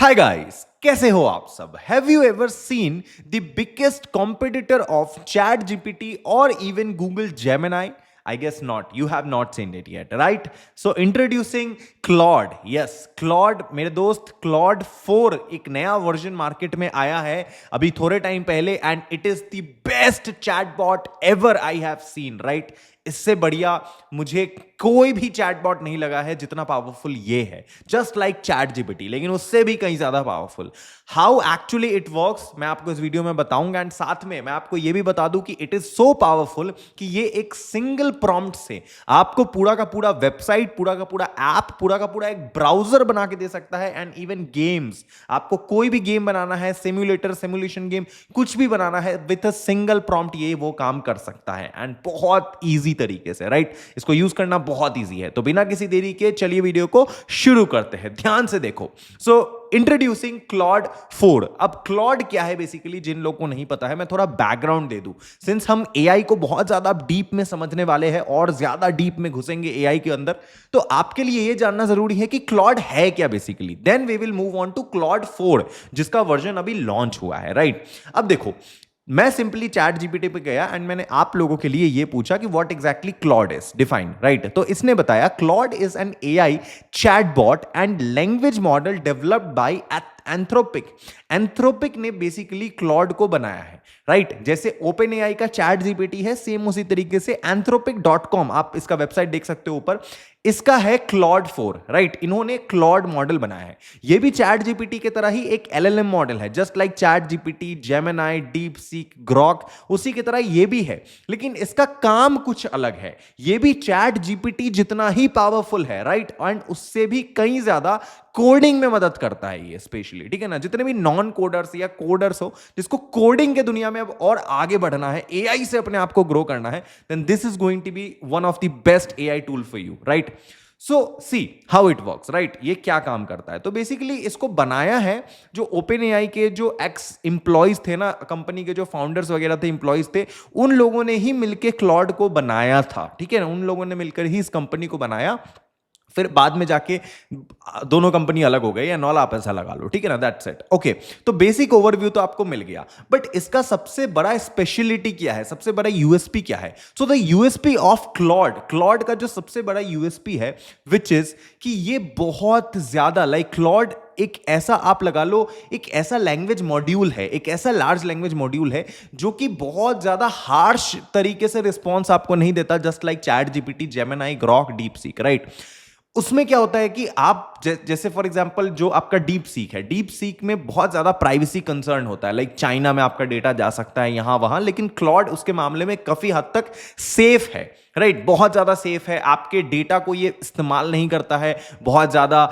Hi guys, कैसे हो आप सब? Have you ever seen the biggest competitor of ChatGPT और even Google Gemini? I guess not. You have not seen it yet, right? So introducing Claude. Yes, Claude मेरे दोस्त Claude 4 एक नया version market में आया है अभी थोड़े टाइम पहले and it is the best chatbot ever I have seen, right? इससे बढ़िया मुझे कोई भी चैटबॉट नहीं लगा है जितना पावरफुल ये है, जस्ट लाइक चैट जीपीटी, लेकिन उससे भी कहीं ज्यादा powerful. How actually it works मैं आपको इस वीडियो में बताऊंगा एंड साथ में मैं आपको यह भी बता दूं कि इट इज सो पावरफुल कि ये एक सिंगल प्रॉम्प्ट से आपको पूरा का पूरा वेबसाइट, पूरा का पूरा ऐप, पूरा का पूरा एक ब्राउजर बना के दे सकता है एंड इवन गेम्स। आपको कोई भी गेम बनाना है, सिमुलेटर, सिमुलेशन गेम, कुछ भी बनाना है विथ अ सिंगल प्रॉम्प्ट ये वो काम कर सकता है एंड बहुत ईजी तरीके से, राइट? इसको यूज करना बहुत ईजी है। तो बिना किसी देरी के चलिए वीडियो को शुरू करते हैं। ध्यान से देखो। सो इंट्रोड्यूसिंग क्लॉड 4। अब क्लॉड क्या है बेसिकली, जिन लोगों को नहीं पता है मैं थोड़ा बैकग्राउंड दे दूं, सिंस हम एआई को बहुत ज्यादा डीप में समझने वाले हैं और ज्यादा डीप में घुसेंगे एआई के अंदर, तो आपके लिए यह जानना जरूरी है कि क्लॉड है क्या basically. Then we will move on to Claude 4 जिसका वर्जन अभी लॉन्च हुआ है, राइट? अब देखो, मैं सिंपली चैट जीपीटी पे गया एंड मैंने आप लोगों के लिए ये पूछा कि what exactly Claude is define, right? तो इसने बताया Claude is an AI chatbot and language model developed by Anthropic. Anthropic ने बेसिकली क्लॉड को बनाया है, राइट? जैसे ओपन एआई का चैट जीपीटी है, सेम उसी तरीके से anthropic.com, आप इसका वेबसाइट देख सकते हो ऊपर, इसका है क्लॉड 4, राइट? इन्होंने क्लॉड मॉडल बनाया है। ये भी चैट जीपीटी की तरह ही एक एलएलएम मॉडल है, just like chat GPT, Gemini, deep seek, Grok, उसी की तरह ये भी है, लेकिन इसका काम कुछ अलग है। ये भी चैट जीपीटी जितना ही पावरफुल है, राइट? एंड उससे भी कहीं ज्यादा कोडिंग में मदद करता है ये स्पेशली, ठीक है ना? जितने भी नॉन कोडर्स या कोडर्स हो जिसको कोडिंग के दुनिया में अब और आगे बढ़ना है, एआई से अपने आप को ग्रो करना है, then this is going to be one of the best AI tool for you, right? So see how it works, right? ये क्या काम करता है? तो बेसिकली इसको बनाया है जो ओपन एआई के जो एक्स एम्प्लॉयज थे ना, कंपनी के जो फाउंडर्स वगैरह थे, एम्प्लॉयज थे, उन लोगों ने ही मिलकर क्लॉड को बनाया था, ठीक है ना? उन लोगों ने मिलकर ही इस कंपनी को बनाया। फिर बाद में जाके दोनों कंपनी अलग हो गए या नौ आप ऐसा लगा लो, ठीक है ना? That's it. ओके, तो बेसिक ओवरव्यू तो आपको मिल गया, बट इसका सबसे बड़ा स्पेशलिटी क्या है, सबसे बड़ा यूएसपी क्या है? So the USP of clod, Claude का जो सबसे बड़ा यूएसपी है विच इज कि ये बहुत ज्यादा लाइक क्लॉड एक ऐसा, आप लगा लो, एक ऐसा लैंग्वेज मॉड्यूल है, एक ऐसा लार्ज लैंग्वेज मॉड्यूल है जो कि बहुत ज्यादा हार्श तरीके से रिस्पॉन्स आपको नहीं देता, just like chat GPT, Gemini, Grok, deep seek, right? उसमें क्या होता है कि आप जैसे फॉर एग्जांपल जो आपका डीप सीक है, डीप सीक में बहुत ज्यादा प्राइवेसी कंसर्न होता है, लाइक चाइना में आपका डेटा जा सकता है यहां वहां, लेकिन क्लॉड उसके मामले में काफी हद तक सेफ है, राइट? बहुत ज्यादा सेफ है। आपके डेटा को ये इस्तेमाल नहीं करता है बहुत ज्यादा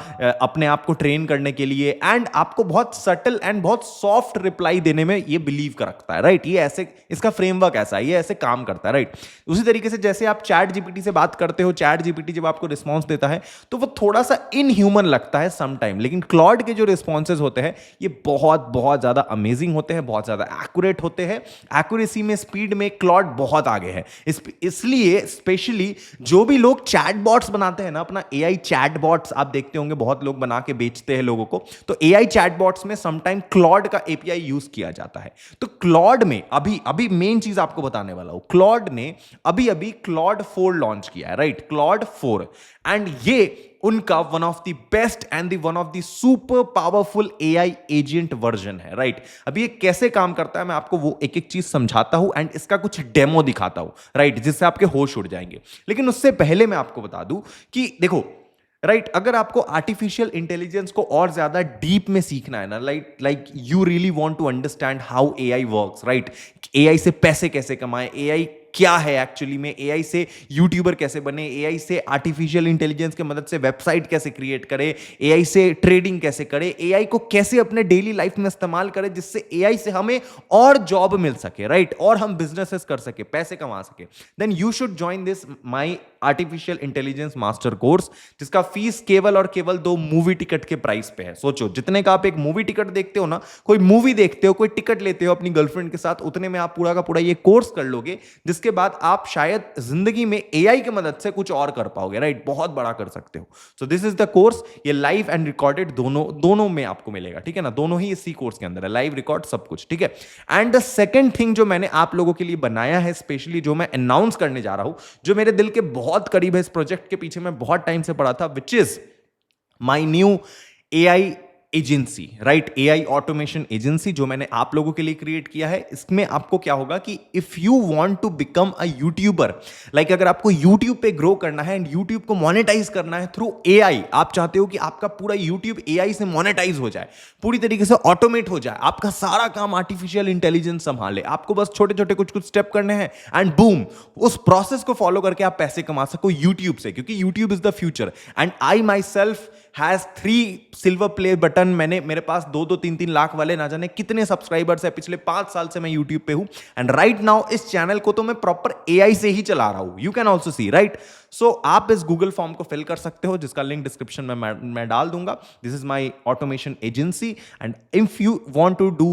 अपने आप को ट्रेन करने के लिए, एंड आपको बहुत सटल एंड बहुत सॉफ्ट रिप्लाई देने में ये बिलीव कर रखता है, राइट? ये ऐसे, इसका फ्रेमवर्क ऐसा है, ये ऐसे काम करता है, राइट? उसी तरीके से जैसे आप चैट जीपीटी से बात करते हो, चैट जीपीटी जब आपको रिस्पॉन्स देता है तो वो थोड़ा सा इनह्यूमन लगता है सम टाइम, लेकिन क्लॉड के जो रिस्पॉन्सेज होते हैं ये बहुत बहुत ज्यादा अमेजिंग होते हैं, बहुत ज्यादा एक्यूरेट होते हैं। एक्यूरेसी में, स्पीड में क्लॉड बहुत आगे है। इसलिए स्पेशली जो भी लोग चैटबॉट्स बनाते हैं ना, अपना एआई चैटबॉट्स आप देखते होंगे बहुत लोग बना के बेचते हैं लोगों को, तो एआई चैटबॉट्स में समटाइम क्लॉड का एपीआई यूज किया जाता है। तो क्लॉड में अभी मेन चीज आपको बताने वाला हूं, क्लॉड ने अभी क्लॉड 4 लॉन्च किया है, राइट? क्लॉड 4, एंड ये उनका one of the best and the one of the super powerful AI agent version है, राइट? अभी ये कैसे काम करता है मैं आपको वो एक एक चीज समझाता हूं एंड इसका कुछ डेमो दिखाता हूं, राइट? जिससे आपके होश उड़ जाएंगे। लेकिन उससे पहले मैं आपको बता दूं कि देखो, राइट, अगर आपको आर्टिफिशियल इंटेलिजेंस को और ज्यादा डीप में सीखना है ना, like you really want to understand how AI works, right? AI से पैसे कैसे कमाएं, एआई क्या है एक्चुअली में, एआई से यूट्यूबर कैसे बने, एआई से आर्टिफिशियल इंटेलिजेंस की मदद से वेबसाइट कैसे क्रिएट करे, एआई से ट्रेडिंग कैसे करे, एआई को कैसे अपने डेली लाइफ में इस्तेमाल करें जिससे एआई से हमें और जॉब मिल सके, राइट? और हम बिजनेसेस कर सके, पैसे कमा सके, then you should join this my artificial intelligence master course, जिसका फीस केवल और केवल 2 मूवी टिकट के प्राइस पे है। सोचो, जितने का आप एक मूवी टिकट देखते हो ना, कोई मूवी देखते हो, कोई टिकट लेते हो अपनी गर्लफ्रेंड के साथ, उतने में आप पूरा का पूरा ये कोर्स कर लोगे, जिस जिसके बाद आप शायद जिंदगी में एआई की मदद से कुछ और कर पाओगे, राइट? बहुत बड़ा कर सकते हो। So this is the course. ये लाइव एंड रिकॉर्डेड दोनों में आपको मिलेगा, ठीक है ना? दोनों ही इसी कोर्स के अंदर है, लाइव रिकॉर्ड सब कुछ, ठीक है? एंड द सेकंड थिंग जो मैंने आप लोगों के लिए बनाया है स्पेशली, जो मैं अनाउंस करने जा रहा हूं, जो मेरे दिल के बहुत करीब है, इस प्रोजेक्ट के पीछे मैं बहुत टाइम से पड़ा था, which is my new AI agency, right? AI automation agency जो मैंने आप लोगों के लिए क्रिएट किया है। इसमें आपको क्या होगा कि if you want to become a YouTuber, like अगर आपको यूट्यूब पे ग्रो करना है एंड यूट्यूब को मोनेटाइज करना है थ्रू एआई, आप चाहते हो कि आपका पूरा यूट्यूब एआई से मोनेटाइज हो जाए, पूरी तरीके से ऑटोमेट हो जाए, आपका सारा काम आर्टिफिशियल इंटेलिजेंस संभाले, आपको बस छोटे छोटे कुछ कुछ स्टेप करने हैं एंड बूम, उस प्रोसेस को फॉलो करके आप पैसे कमा सको यूट्यूब से, क्योंकि YouTube is the future. And I my self has 3 silver play button. मेरे पास 2-3 लाख वाले ना जाने कितने सब्सक्राइबर्स है, पिछले 5 साल से मैं यूट्यूब पे हूं। एंड राइट नाउ इस चैनल को तो मैं प्रॉपर एआई से ही चला रहा हूं, you can also see, right? So आप इस गूगल फॉर्म को फिल कर सकते हो, जिसका लिंक डिस्क्रिप्शन में मैं डाल दूंगा। This is my automation agency and if you want to do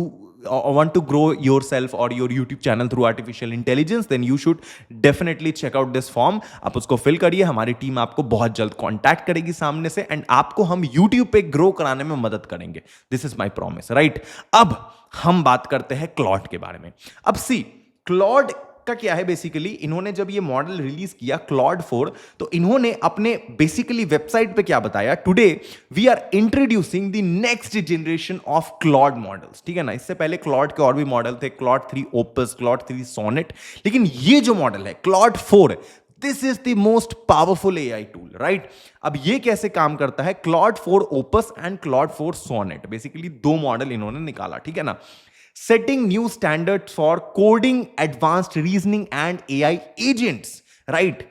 or want to grow yourself or your YouTube channel through artificial intelligence, then you should definitely check out this form. आप उसको fill करिए, हमारी team आपको बहुत जल्द contact करेगी सामने से एंड आपको हम YouTube पे ग्रो कराने में मदद करेंगे। This is my promise, right? अब हम बात करते हैं क्लॉड के बारे में। अब सी, क्लॉड का क्या है बेसिकली, इन्होंने जब ये मॉडल रिलीज किया क्लॉड 4, तो इन्होंने अपने बेसिकली वेबसाइट पे क्या बताया, today we are introducing the next generation of Claude models, ठीक है ना? इससे पहले क्लॉड के और भी मॉडल थे, क्लॉड 3 ओपस, क्लॉड 3 सोनेट, लेकिन ये जो मॉडल है Claude 4, this is the most powerful AI tool, right? अब ये कैसे काम करता है, Claude 4 Opus and Claude 4 Sonnet, basically 2 model इन्होंने निकाला, ठीक है ना? Setting new standards for coding, advanced reasoning, and AI agents, right?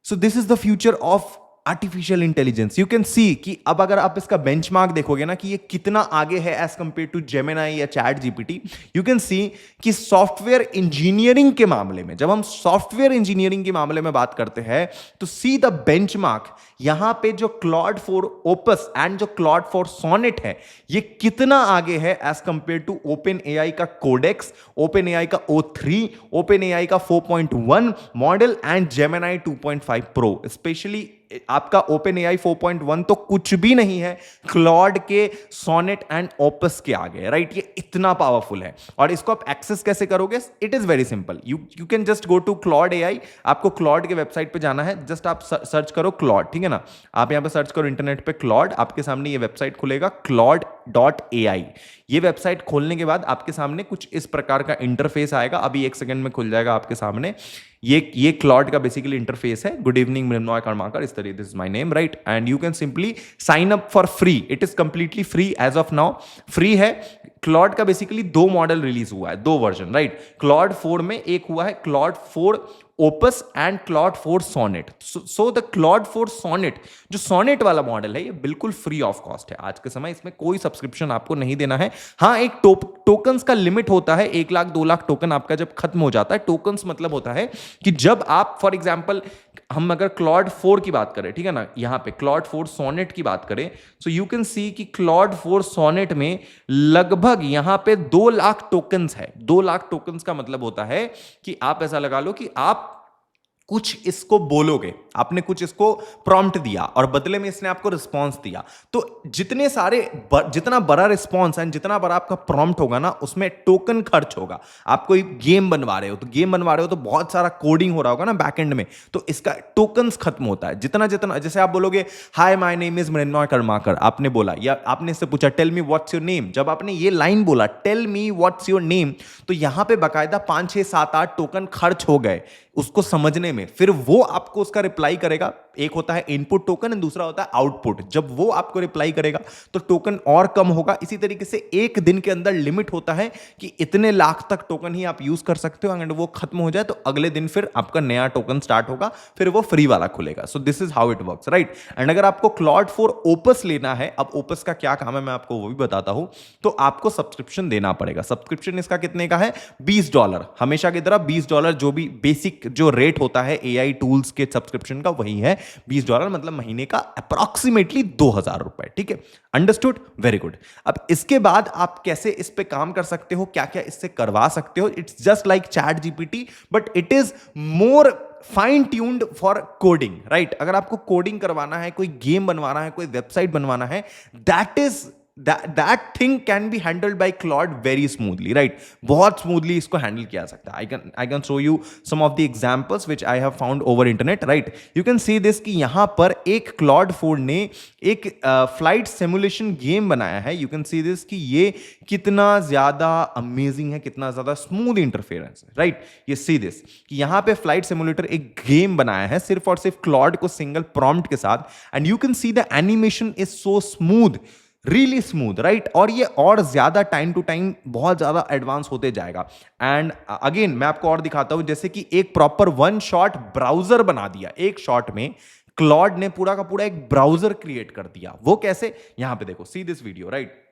So this is the future of artificial intelligence. You can see कि अब अगर आप इसका बेंचमार्क देखोगे ना कि ये कितना आगे है एज कंपेयर टू जेमिनाई या chat GPT, you can see कि सॉफ्टवेयर इंजीनियरिंग के मामले में, जब हम सॉफ्टवेयर इंजीनियरिंग के मामले में बात करते हैं, तो सी द बेंचमार्क, यहां पे जो क्लॉड 4 ओपस एंड जो क्लॉड 4 सोनेट है, ये कितना आगे है as compare to OpenAI का कोडेक्स, ओपन एआई का O3, ओपन एआई का 4.1 model and Gemini 2.5 Pro. Specially आपका ओपन एआई 4.1 तो कुछ भी नहीं है क्लॉड के सोनेट एंड ओपस के आगे, राइट? ये इतना पावरफुल है। और इसको आप एक्सेस कैसे करोगे? It is very simple, you can just go to Claude AI. आपको क्लॉड के वेबसाइट पे जाना है, जस्ट आप सर्च करो क्लॉड, ठीक है ना? आप यहां पे सर्च करो इंटरनेट पे क्लॉड, आपके सामने ये वेबसाइट खुलेगा claude.ai। ये वेबसाइट खोलने के बाद आपके सामने कुछ इस प्रकार का इंटरफेस आएगा, अभी 1 सेकंड में खुल जाएगा आपके सामने। ये क्लॉड का बेसिकली इंटरफेस है। गुड इवनिंग मृण्मय कर्माकर, इस तरीके, this is my name, right? And you can simply sign up for free, it is completely free as of now, free है। क्लॉड का बेसिकली 2 मॉडल रिलीज हुआ है, 2 वर्जन, राइट? क्लॉड 4 में एक हुआ है Claude 4 Opus and Claude 4 Sonnet. So the Claude 4 Sonnet, जो Sonnet वाला मॉडल है, ये बिल्कुल फ्री ऑफ कॉस्ट है आज के समय, इसमें कोई सब्सक्रिप्शन आपको नहीं देना है। हाँ, एक टोकन्स का लिमिट होता है, 1 लाख 2 लाख टोकन आपका जब खत्म हो जाता है। टोकन्स मतलब होता है कि जब आप फॉर एग्जाम्पल, हम अगर क्लॉड 4 की बात करें, ठीक है ना, यहां पे क्लॉड 4 सोनेट की बात करें, सो यू कैन सी कि क्लॉड 4 सोनेट में लगभग यहां पे 2 लाख टोकन्स है। 2 लाख टोकन्स का मतलब होता है कि आप ऐसा लगा लो कि आप कुछ इसको बोलोगे, आपने कुछ इसको प्रॉम्प्ट दिया और बदले में इसने आपको रिस्पॉन्स दिया, तो जितना बड़ा रिस्पॉन्स एंड जितना बड़ा आपका प्रॉम्प्ट होगा ना, उसमें टोकन खर्च होगा। आप कोई गेम बनवा रहे हो, तो गेम बनवा रहे हो तो बहुत सारा कोडिंग हो रहा होगा ना बैकएंड में, तो इसका टोकन्स खत्म होता है। जितना जैसे आप बोलोगे hi my name is Mrinmoy Karmakar, आपने बोला, या आपने इससे पूछा tell me what's your name, जब आपने ये लाइन बोला tell me what's your name, तो यहां पे बाकायदा 5 6 7 8 टोकन खर्च हो गए उसको समझने में। फिर वो आपको उसका रिप्लाई करेगा, एक होता है इनपुट टोकन और दूसरा होता है आउटपुट। जब वो आपको रिप्लाई करेगा तो टोकन और कम होगा। इसी तरीके से एक दिन के अंदर लिमिट होता है कि इतने लाख तक टोकन ही आप यूज कर सकते हो, एंड वो खत्म हो जाए तो अगले दिन फिर आपका नया टोकन स्टार्ट होगा, फिर वो फ्री वाला खुलेगा। So this is how it works, right? And अगर आपको क्लॉड 4 ओपस लेना है, अब ओपस का क्या काम है मैं आपको वो भी बताता हूं, तो आपको सब्सक्रिप्शन देना पड़ेगा। सब्सक्रिप्शन इसका कितने का है? $20, हमेशा की तरह $20, जो भी बेसिक जो रेट होता है एआई टूल्स के सब्सक्रिप्शन सब्सक्रिप्शन का वही है $20, मतलब महीने का अप्रॉक्सीमेटली $2000, ठीक है। Understood, very good. अब इसके बाद आप कैसे इस पे काम कर सकते हो, क्या क्या इससे करवा सकते हो, it's just like chat GPT but it is more fine tuned for coding, right. अगर आपको कोडिंग करवाना है, कोई गेम बनवाना है, कोई वेबसाइट बनवाना है, that thing can be handled by Claude very smoothly, right? बहुत smoothly इसको handle किया जा सकता है। I can show you some of the examples which I have found over internet, right? You can see this कि यहाँ पर एक Claude 4 ने एक flight simulation game बनाया है। You can see this कि ये कितना ज़्यादा amazing है, कितना ज़्यादा smooth interference है, right? ये see this कि यहाँ पे flight simulator एक गेम बनाया है सिर्फ और सिर्फ Claude को सिंगल prompt के साथ, and you can see the animation is so smooth, really smooth, right. और ये और ज्यादा टाइम टू टाइम बहुत ज्यादा एडवांस होते जाएगा। एंड अगेन मैं आपको और दिखाता हूं, जैसे कि एक प्रॉपर वन शॉट ब्राउजर बना दिया, एक शॉट में क्लॉड ने पूरा का पूरा एक ब्राउजर क्रिएट कर दिया। वो कैसे, यहां पे देखो, सी दिस वीडियो, राइट।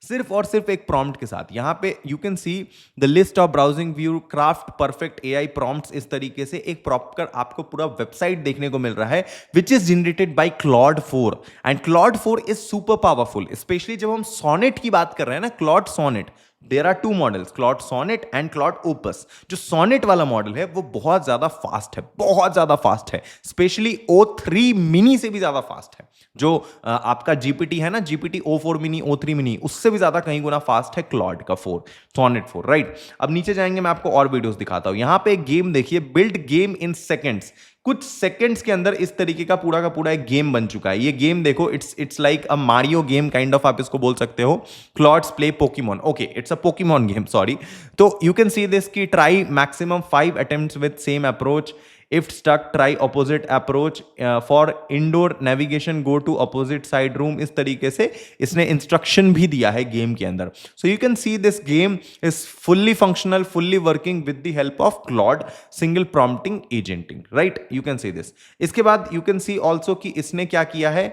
सिर्फ और सिर्फ एक प्रॉम्प्ट के साथ यहां पे you can see the list of browsing view craft perfect AI prompts. इस तरीके से एक प्रॉपर आपको पूरा वेबसाइट देखने को मिल रहा है which is generated by Claude 4 and Claude 4 is super powerful. Specially जब हम सोनेट की बात कर रहे हैं ना, Claude Sonnet, there are two models, Claude Sonnet and Claude Opus. जो सोनेट वाला मॉडल है वो बहुत ज्यादा फास्ट है, बहुत ज्यादा फास्ट है, स्पेशली O3 मिनी से भी ज्यादा फास्ट है। जो आपका जीपीटी है ना, GPT O4 mini, O3 mini, उससे भी ज्यादा कहीं गुना फास्ट है क्लॉड का 4, सोनेट 4, राइट। अब नीचे जाएंगे, मैं आपको और वीडियोस दिखाता हूं। यहां पे एक गेम देखिए, बिल्ड गेम इन सेकेंड्स। कुछ सेकंड्स के अंदर इस तरीके का पूरा एक गेम बन चुका है। ये गेम देखो, it's like a Mario game kind of, आप इसको बोल सकते हो। Claude's play Pokemon, okay, it's a Pokemon game, sorry. तो यू कैन सी दिस की try maximum 5 attempts with same approach. If stuck, try opposite approach. For indoor navigation, go to opposite side room. इस तरीके से इसने instruction भी दिया है game के अंदर। So you can see this game is fully functional, fully working with the help of Claude single prompting agenting, right? You can see this. इसके बाद you can see also कि इसने क्या किया है,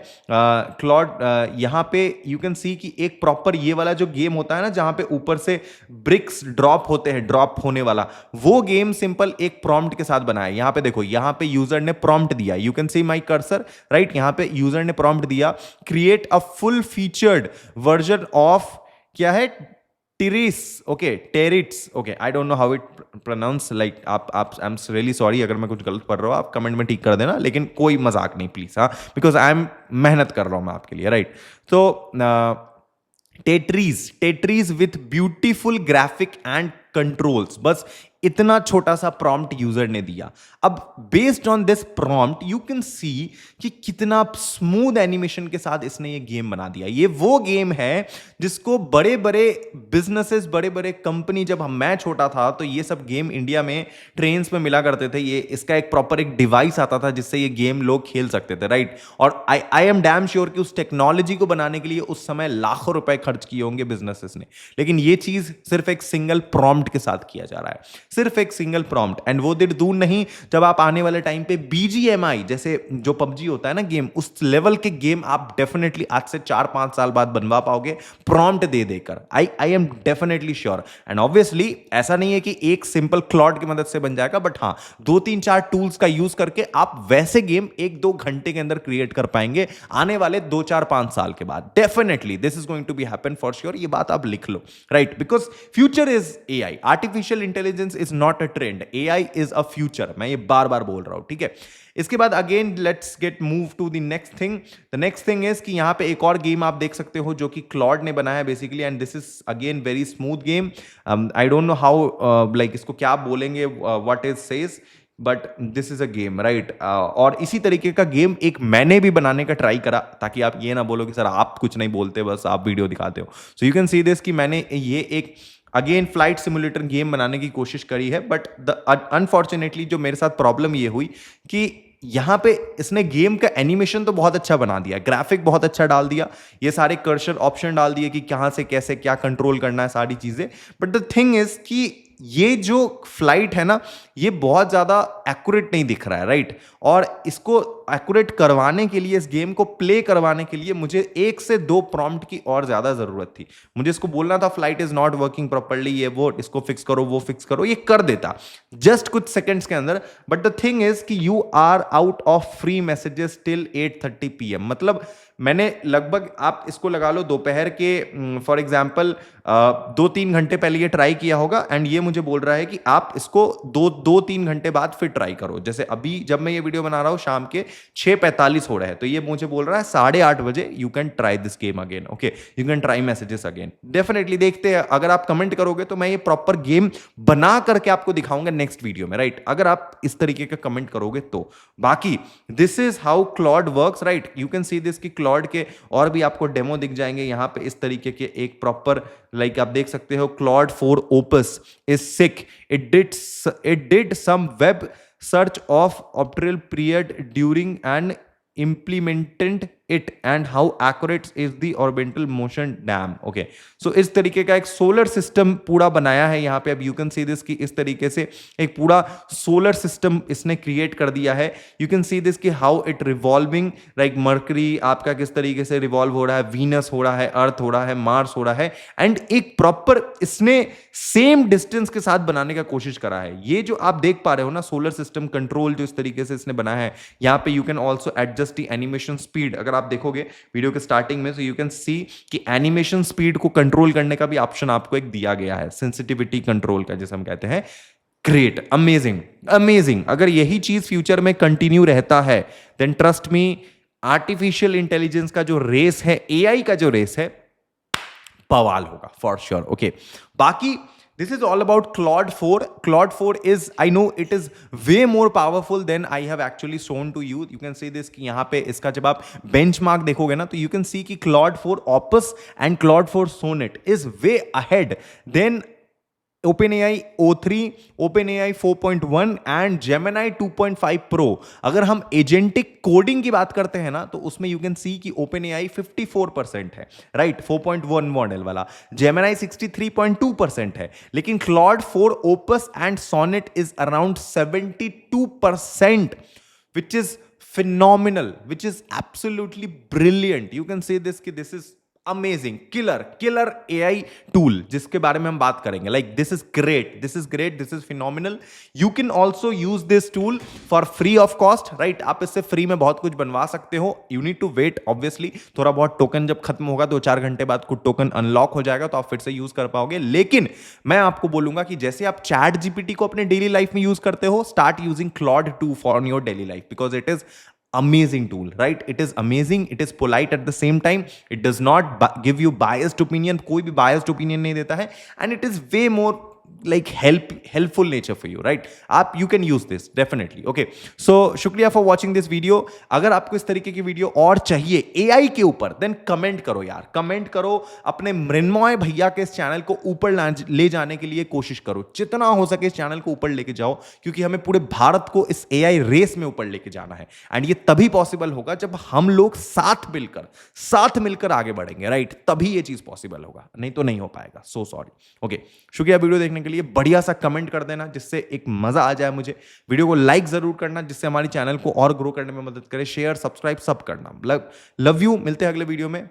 Claude यहाँ पे you can see कि एक प्रॉपर ये वाला जो गेम होता है ना, जहाँ पे ऊपर से ब्रिक्स ड्रॉप होते हैं, ड्रॉप होने वाला, वो गेम सिंपल एक प्रॉम्प्ट के साथ बना है। यहाँ पे देखो, यहां पे यूजर ने प्रॉम्प्ट दिया, you can see my cursor, right. यहां पे यूजर ने प्रॉम्प्ट दिया, create a full featured version of, क्या है, Tetris, okay, Tetris, okay, I don't know how it pronounce, like आप आई एम रियली सॉरी अगर मैं कुछ गलत पढ़ रहा हूं, आप कमेंट में ठीक कर देना, लेकिन कोई मजाक नहीं प्लीज, हाँ, बिकॉज आई एम मेहनत कर रहा हूं मैं आपके लिए, राइट। तो Tetris with beautiful graphic and controls, बस इतना छोटा सा प्रॉम्प्ट यूजर ने दिया। अब based on this prompt you can see कि कितना स्मूथ एनिमेशन के साथ इसने ये गेम बना दिया। ये वो गेम है जिसको बड़े बड़े बिजनेसेस, बड़े बड़े कंपनी, जब मैं छोटा था तो ये सब गेम इंडिया में ट्रेन्स में मिला करते थे। ये इसका एक प्रॉपर एक डिवाइस आता था जिससे ये गेम लोग खेल सकते थे, राइट। और आई एम डैम श्योर कि उस टेक्नोलॉजी को बनाने के लिए उस समय लाखों रुपए खर्च किए होंगे बिजनेसेस ने, लेकिन ये चीज सिर्फ एक सिंगल प्रॉम्प्ट के साथ किया जा रहा है, सिर्फ एक सिंगल प्रॉम्प्ट। एंड वो देर दूर नहीं, जब आप आने वाले टाइम पे BGMI जैसे जो PUBG होता है ना गेम, उस लेवल के गेम आप डेफिनेटली आज से 4-5 साल बाद बनवा पाओगे प्रॉम्प्ट दे देकर। I am definitely sure. And obviously ऐसा नहीं है कि एक सिंपल क्लॉड की मदद से बन जाएगा, बट हाँ, 2-3-4 टूल्स का यूज करके आप वैसे गेम 1-2 घंटे के अंदर क्रिएट कर पाएंगे आने वाले 2-4-5 साल के बाद। Definitely this is going to be happen for sure. ये बात आप लिख लो, right, because future is AI। Artificial intelligence is not a trend, AI is a future. मैं ये बार बार बोल रहा हूं, ठीक है। इसके बाद again let's get move to the next thing. The next thing is कि यहां पे एक और गेम आप देख सकते हो जो कि क्लॉड ने बनाया है basically, and this is again very smooth game. I don't know how, like इसको क्या बोलेंगे, what is says, but this is a game, right. और इसी तरीके का गेम एक मैंने भी बनाने का ट्राई करा, ताकि आप ये ना बोलो कि सर आप कुछ नहीं बोलते, बस आप वीडियो दिखाते हो। So you can see this कि मैंने ये एक अगेन फ्लाइट सिमुलेटर गेम बनाने की कोशिश करी है, बट अनफॉर्चुनेटली जो मेरे साथ प्रॉब्लम ये हुई कि यहां पे इसने गेम का एनिमेशन तो बहुत अच्छा बना दिया, ग्राफिक बहुत अच्छा डाल दिया, ये सारे कर्सर ऑप्शन डाल दिए कि कहां से कैसे क्या कंट्रोल करना है, सारी चीजें, बट द थिंग इज कि ये जो फ्लाइट है ना, ये बहुत ज़्यादा एक्यूरेट नहीं दिख रहा है, राइट। और इसको एक्यूरेट करवाने के लिए, इस गेम को प्ले करवाने के लिए मुझे 1 से 2 प्रॉम्प्ट की और ज़्यादा ज़रूरत थी। मुझे इसको बोलना था flight is not working properly, ये वो, इसको फिक्स करो, वो फिक्स करो, ये कर देता जस्ट कुछ सेकंड्स के अंदर। बट द थिंग इज कि you are out of free messages till 8:30 PM। मतलब मैंने लगभग, आप इसको लगा लो दोपहर के, फॉर एग्जाम्पल 2-3 घंटे पहले ये ट्राई किया होगा, एंड ये मुझे बोल रहा है कि आप इसको 2-3 घंटे बाद फिर ट्राई करो। जैसे अभी जब मैं ये वीडियो बना रहा हूँ शाम के 6:45 हो रहा है, तो ये मुझे बोल रहा है 8:30 बजे you can try this game again, okay, you can try messages again. Definitely देखते हैं, अगर आप कमेंट करोगे तो मैं ये प्रॉपर गेम बना करके आपको दिखाऊंगा नेक्स्ट वीडियो में, राइट, अगर आप इस तरीके का कमेंट करोगे तो। बाकी this is how Claude works, right, you can see this की क्लॉड के और भी आपको डेमो दिख जाएंगे यहाँ पे इस तरीके के, एक प्रॉपर, लाइक आप देख सकते हो, Claude 4 Opus is sick, it did some web search of optical period during and implemented it and how accurate is the orbital motion damn, okay, so इस तरीके का एक सोलर सिस्टम पूरा बनाया है यहाँ पे। अब यू कैन सी दिस कि इस तरीके से एक पूरा सोलर सिस्टम इसने क्रिएट कर दिया है। यू कैन सी दिस कि how it revolving, like mercury आपका किस तरीके से रिवॉल्व हो रहा है, वीनस हो रहा है, अर्थ हो रहा है, मार्स हो रहा है, एंड एक प्रॉपर इसने सेम डिस्टेंस के साथ बनाने का कोशिश करा है। ये जो आप देख पा रहे हो ना सोलर सिस्टम कंट्रोल जो इस तरीके से इसने बनाया है, यहाँ पे you can also adjust the animation speed. अगर आप देखोगे वीडियो के स्टार्टिंग में, तो यू कैन सी कि एनिमेशन स्पीड को कंट्रोल करने का भी ऑप्शन आपको एक दिया गया है, सेंसिटिविटी कंट्रोल का, जिसे हम कहते हैं। Great, amazing, amazing. अगर यही चीज फ्यूचर में कंटिन्यू रहता है, then trust me, artificial intelligence का जो रेस है, एआई का जो रेस है, बवाल होगा फॉर श्योर, ओके। बाकी this is all about Claude 4. Claude 4 is, I know it is way more powerful than I have actually shown to you. You can see this कि यहाँ पे इसका जब आप benchmark देखोगे ना, तो you can see कि Claude 4 Opus and Claude 4 Sonnet is way ahead than OpenAI O3, OpenAI 4.1 and Gemini 2.5 Pro। अगर हम एजेंटिक कोडिंग की बात करते हैं ना, तो उसमें यू कैन सी कि OpenAI 54% है, राइट, 4.1 मॉडल वाला, Gemini 63.2% है, लेकिन Claude 4 Opus and Sonnet is around 72%, which is phenomenal, which is absolutely brilliant. You can say this कि this is amazing, killer AI tool, जिसके बारे में हम बात करेंगे। Like this is great, this is great, this is phenomenal. You can also use this tool for free of cost, right. आप इससे फ्री में बहुत कुछ बनवा सकते हो। You need to wait obviously, थोड़ा बहुत टोकन जब खत्म होगा 2-4 घंटे बाद कुछ टोकन अनलॉक हो जाएगा, तो आप फिर से यूज कर पाओगे। लेकिन मैं आपको बोलूंगा कि जैसे आप चैट जीपीटी को अपने डेली लाइफ में यूज करते हो, start using Claude 2 for your daily life, because it is amazing tool, right? It is amazing, it is polite at the same time, it does not give you biased opinion, कोई भी biased opinion नहीं देता है, and it is way more like helpful nature for you, right? आप you can use this definitely, okay? So शुक्रिया for watching this video। अगर आपको इस तरीके की वीडियो और चाहिए AI के ऊपर, then कमेंट करो यार, कमेंट करो। अपने मृण्मय भैया के इस चैनल को ऊपर ले जाने के लिए कोशिश करो, जितना हो सके इस चैनल को ऊपर लेके जाओ, क्योंकि हमें पूरे भारत को इस AI रेस में ऊपर लेके जाना है, एंड ये तभी पॉसिबल होगा जब हम लोग साथ मिलकर आगे बढ़ेंगे, राइट? तभी ये चीज पॉसिबल होगा, नहीं तो नहीं हो पाएगा। So sorry, okay. शुक्रिया वीडियो देखने के लिए, बढ़िया सा कमेंट कर देना जिससे एक मजा आ जाए मुझे। वीडियो को लाइक जरूर करना जिससे हमारी चैनल को और ग्रो करने में मदद करे। शेयर, सब्सक्राइब सब करना। लव यू, मिलते हैं अगले वीडियो में।